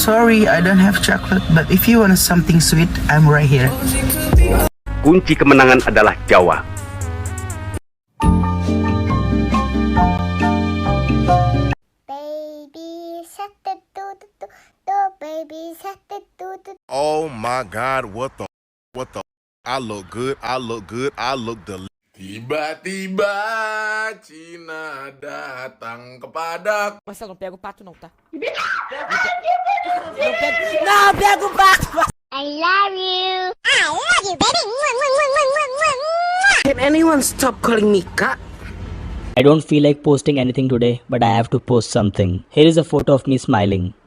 Sorry, I don't have chocolate, but if you want something sweet, I'm right here. Kunci kemenangan adalah Jawa. Oh my God, what the? I look good, I look delicious. Tiba-tiba Cina datang kepada. Mas, eu não pego o pato não, tá? Não pego o pato! I love you, baby. Can anyone stop calling me Ka? I don't feel like posting anything today, but I have to post something. Here is a photo of me smiling.